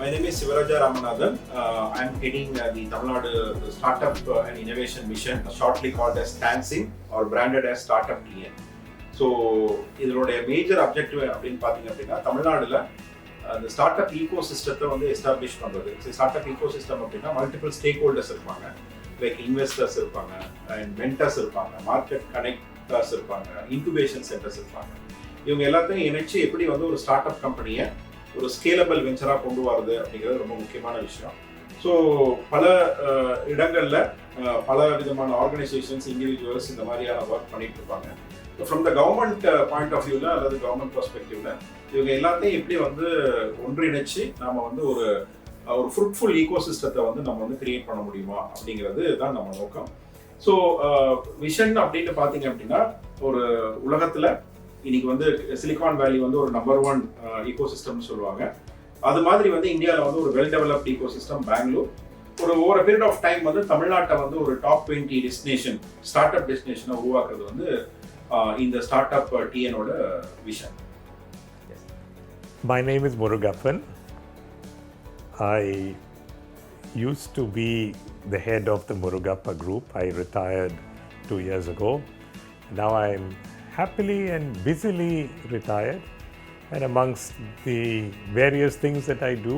My name is Sivarajah Ramanathan. I am heading the TamilNadu Startup and Innovation Mission, shortly called as TANSIM or branded as Startup TN. So, இதனுடைய major objective அப்படின்னு பார்த்தீங்க அப்படின்னா தமிழ்நாடுல அந்த start up ego சிஸ்டத்தை வந்து establish பண்ணுறது. Start up ego system அப்படின்னா மல்டிபிள் ஸ்டேக் ஹோல்டர்ஸ் இருப்பாங்க, லைக் இன்வெஸ்டர்ஸ் இருப்பாங்க, அண்ட் மென்டர்ஸ் இருப்பாங்க, மார்க்கெட் கனெக்டர்ஸ் இருப்பாங்க, இன்குபேஷன் சென்டர்ஸ் இருப்பாங்க. இவங்க எல்லாத்தையும் இணைச்சு எப்படி வந்து ஒரு ஸ்டார்ட் அப் கம்பெனியை ஒரு ஸ்கேலபிள் வெஞ்சராக கொண்டு வரது அப்படிங்கிறது ரொம்ப முக்கியமான விஷயம். ஸோ பல இடங்களில் பல விதமான ஆர்கனைசேஷன்ஸ், இண்டிவிஜுவல்ஸ் இந்த மாதிரியான ஒர்க் பண்ணிட்டு இருப்பாங்க. From the government point of வியூவில் அல்லது கவர்மெண்ட் பெர்ஸ்பெக்டிவ்ல இவங்க எல்லாத்தையும் எப்படி வந்து ஒன்றிணைச்சு நாம் வந்து ஒரு ஃப்ரூட்ஃபுல் ஈகோ சிஸ்டத்தை வந்து நம்ம வந்து கிரியேட் பண்ண முடியுமா அப்படிங்கிறது தான் நம்ம நோக்கம். ஸோ விஷன் அப்படின்னு பார்த்தீங்க அப்படின்னா ஒரு உலகத்தில் இன்னைக்கு வந்து சிலிகான் வேலி வந்து ஒரு நம்பர் 1 ஈகோ சிஸ்டம்னு சொல்லுவாங்க. அது மாதிரி வந்து இந்தியாவில் வந்து ஒரு well developed ecosystem Bangalore. ஒரு ஓவர் பீரியட் ஆஃப் டைம் வந்து தமிழ்நாட்டை வந்து ஒரு டாப் 20 டெஸ்டினேஷன் ஸ்டார்ட் அப் டெஸ்டினேஷனை உருவாக்குறது வந்து இந்த ஸ்டார்ட் அப் டிஎனோட vision. My name is Murugappan. I used to be the head of the Murugappa group. I retired 2 years ago. Now I'm happily and busily retired, and amongst the various things that I do,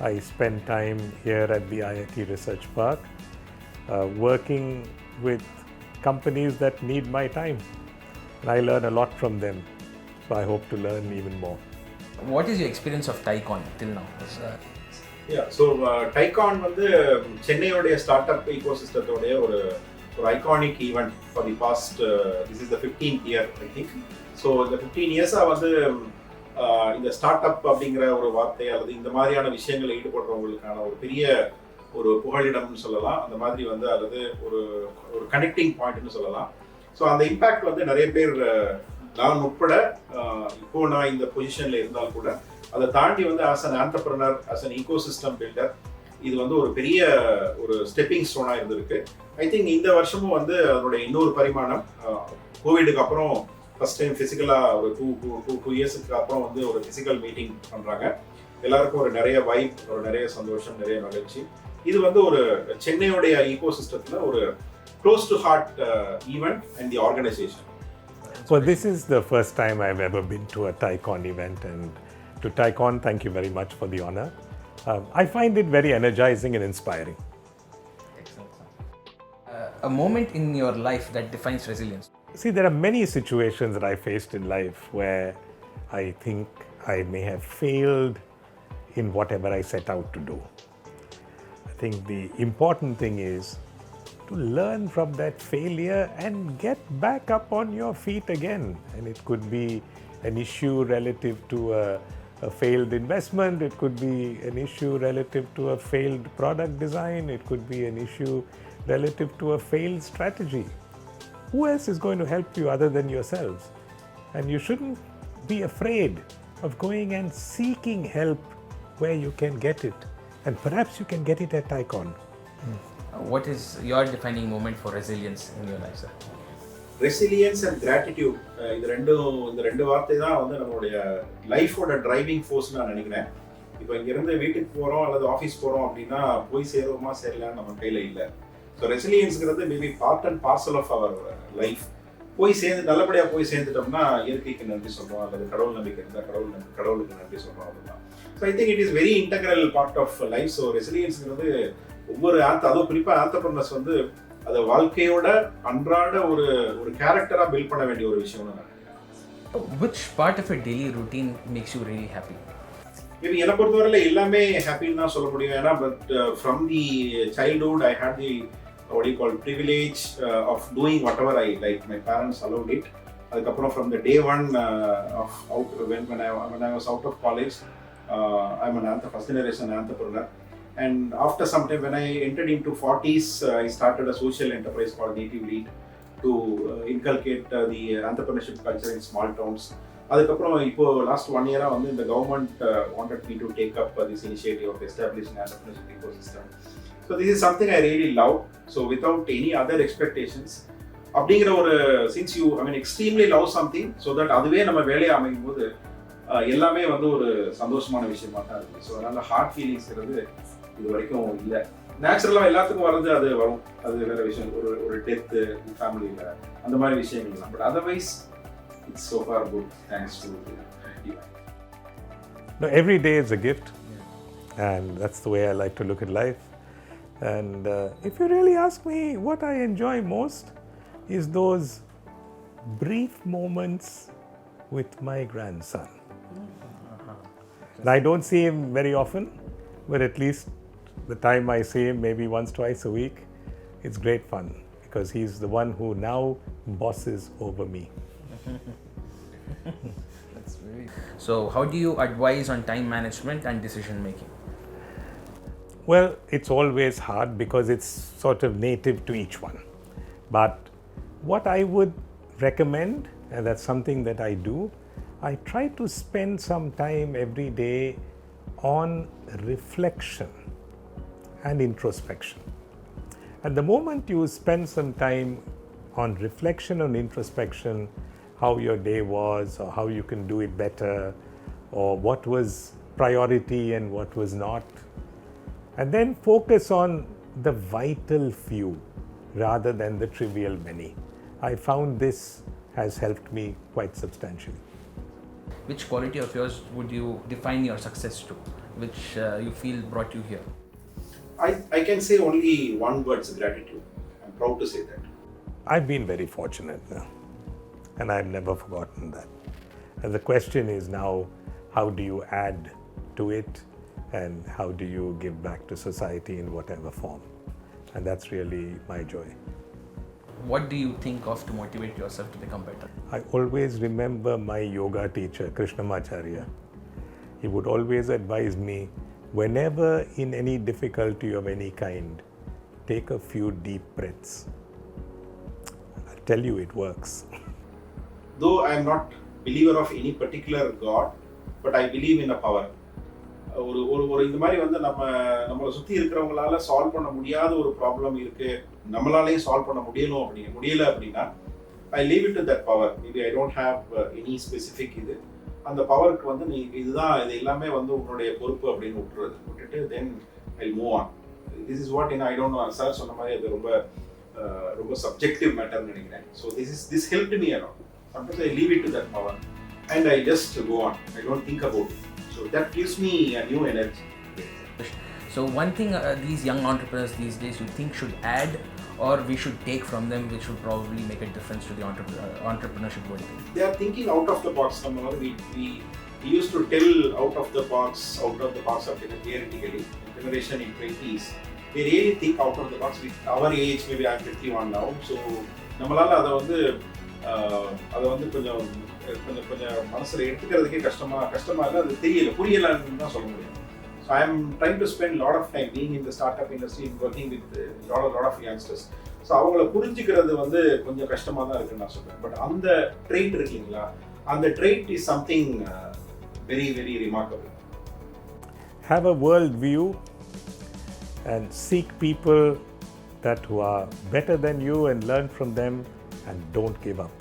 I spend time here at the IIT Research Park working with companies that need my time, and I learn a lot from them, so I hope to learn even more. What is your experience of TiECON till now? So TiECON வந்து சென்னையோடைய start up ஈகோசிஸ்டத்தோடைய ஒரு iconic event for the past, this is the 15th year I think. So இந்த 15 years-ஆ வந்து இந்த start up அப்படிங்கிற ஒரு வார்த்தை அல்லது இந்த மாதிரியான விஷயங்களை ஈடுபடுறவங்களுக்கான ஒரு பெரிய ஒரு புகழிடம்னு சொல்லலாம், அந்த மாதிரி வந்து அல்லது ஒரு கனெக்டிங் பாயிண்ட்னு சொல்லலாம். ஸோ அந்த இம்பேக்ட் வந்து நிறைய பேர், நான் உட்பட இப்போ நான் இந்த பொசிஷனில் இருந்தால் கூட அதை தாண்டி வந்து as an entrepreneur, as an ecosystem builder, இது வந்து ஒரு பெரிய ஒரு ஸ்டெப்பிங் ஸ்டோனாக இருந்திருக்கு. ஐ திங்க் இந்த வருஷமும் வந்து அதனுடைய இன்னொரு பரிமாணம், கோவிடுக்கு அப்புறம் ஃபர்ஸ்ட் டைம் ஃபிசிக்கலாக ஒரு டூ இயர்ஸுக்கு அப்புறம் வந்து ஒரு ஃபிசிக்கல் மீட்டிங் பண்ணுறாங்க. எல்லாருக்கும் ஒரு நிறைய வைப், ஒரு நிறைய சந்தோஷம், நிறைய மகிழ்ச்சி. இது வந்து ஒரு சென்னையோடைய ஈகோ சிஸ்டத்தில் ஒரு close to heart event and the organisation. Well, this is the first time I've ever been to a TiECON event, and to TiECON, thank you very much for the honor. I find it very energizing and inspiring. Excellent. A moment in your life that defines resilience. See, there are many situations that I faced in life where I think I may have failed in whatever I set out to do. I think the important thing is to learn from that failure and get back up on your feet again. And it could be an issue relative to a failed investment, it could be an issue relative to a failed product design, it could be an issue relative to a failed strategy. Who else is going to help you other than yourselves? And you shouldn't be afraid of going and seeking help where you can get it. And perhaps you can get it at TiECON. What is your defining moment for resilience in your life, sir? Resilience and gratitude, இந்த ரெண்டு வார்த்தை தான் வந்து நம்மளுடைய லைஃபோட driving ஃபோர்ஸ்னு நான் நினைக்கிறேன். இப்போ இங்கேருந்து வீட்டுக்கு போகிறோம் அல்லது ஆஃபீஸ் போகிறோம் அப்படின்னா போய் சேருவோமா சேரலான்னு நம்ம கையில் இல்லை. ஸோ ரெசிலியன்ஸுங்கிறது maybe part and parcel of our life. போய் சேர்ந்து நல்லபடியாக போய் சேர்ந்துட்டோம்னா இயற்கைக்கு நன்றி சொல்கிறோம், அல்லது கடவுள் நம்பிக்கை இருந்தால் கடவுளுக்கு நன்றி சொல்கிறோம். அதுதான். So I think it is very integral part of life. So ரெசிலியன்ஸுங்கிறது ஒவ்வொரு அதுவும் குறிப்பாக ஆண்டர்பிரனர்ஸ் வந்து அதை வாழ்க்கையோட அன்றாட ஒரு கேரக்டரா பில்ட் பண்ண வேண்டிய ஒரு விஷயம்னு நான் நினைக்கிறேன். Which part of your daily routine makes you really happy? Maybe என்னை பொறுத்தவரையில் எல்லாமே ஹாப்பின்னு தான் சொல்ல முடியும். ஏன்னா but from the childhood I hate the what you call privilege of doing whatever I like. My parents allowed it. அதுக்கப்புறம் from the day one of out when I was out of college, I'm an first generation entrepreneur. And after some time, when I entered into 40s, I started a social enterprise called Interviewee to inculcate the entrepreneurship culture in small towns. அதுக்கப்புறம் இப்போ last 1 year வந்து இந்த government wanted me to take up this initiative of establishing entrepreneurship ecosystem. So this is something I really love. So without any other expectations, அப்படிங்கிற ஒரு since you extremely love something, so that அதுவே நம்ம வேலையை அமைக்கும் போது எல்லாமே வந்து ஒரு சந்தோஷமான விஷயமா தான் இருக்குது. ஸோ அதனால ஹார்ட் ஃபீலிங்ஸ்ங்கிறது இது வரைக்கும் இல்லை. நேச்சுரலாக எல்லாத்துக்கும் வர்றது அது வரும், அது வேற விஷயம். ஒரு டெத்து ஃபேமிலியில் அந்த மாதிரி விஷயங்கள் தான். But otherwise it's so far good, thanks to divine. No, every day is a gift, and that's the way I like to look at life. And if you really ask me, what I enjoy most is those brief moments with my grandson. And I don't see him very often, but at least the time I see him, maybe once, twice a week, it's great fun because he's the one who now bosses over me. That's very. So, how do you advise on time management and decision making? Well, it's always hard because it's sort of native to each one. But what I would recommend, and that's something that I do, I try to spend some time every day on reflection and introspection. And the moment you spend some time on reflection and introspection, how your day was, or how you can do it better, or what was priority and what was not, and then focus on the vital few rather than the trivial many. I found this has helped me quite substantially. Which quality of yours would you define your success to? Which you feel brought you here? I can say only one word, gratitude. I'm proud to say that. I've been very fortunate now, and I've never forgotten that. And the question is now, how do you add to it, and how do you give back to society in whatever form? And that's really my joy. What do you think of to motivate yourself to become better? I always remember my yoga teacher, Krishnamacharya. He would always advise me, whenever in any difficulty of any kind, take a few deep breaths. I tell you, it works. Though I am not believer of any particular God, but I believe in a power. ஒரு இந்த மாதிரி வந்து நம்மளை சுற்றி இருக்கிறவங்களால solve பண்ண முடியாத ஒரு problem இருக்கு, நம்மளாலேயும் சால்வ் பண்ண முடியல அப்படின்னா ஐ leave it to that power. Maybe I don't have any specific இது. அந்த பவருக்கு வந்து நீ இதுதான், இது எல்லாமே வந்து உன்னுடைய பொறுப்பு அப்படின்னு விட்டுட்டு then I move on. This is what I don't know. Sir சொன்ன மாதிரி அது ரொம்ப சப்ஜெக்டிவ் மேட்டர்னு நினைக்கிறேன். So this help me around. Sometimes I leave it to that power and I just go on. I don't think about it. So that gives me a new energy. So one thing these young entrepreneurs these days you think should add or we should take from them, which would probably make a difference to the entrepreneurship world? They are thinking out of the box. We used to tell out of the box of theoretically. Generation in 20s, they really think out of the box. With our age, maybe I'm 51 now. So நம்மளால அதை வந்து கொஞ்சம் மனசில் எடுத்துக்கிறதுக்கே கஷ்டமா இல்லை, அது புரியலன்னு தான் சொல்ல முடியும். So I am trying to spend lot of time being in the start up industry, working with lot of youngsters. So அவங்கள புரிஞ்சுக்கிறது வந்து கொஞ்சம் கஷ்டமாக தான் இருக்குன்னு நான் சொல்கிறேன். பட் அந்த ட்ரெயிட் இருக்கீங்களா, அந்த trait is something very very remarkable. Have a world view and seek people who are better than you and learn from them, and don't give up.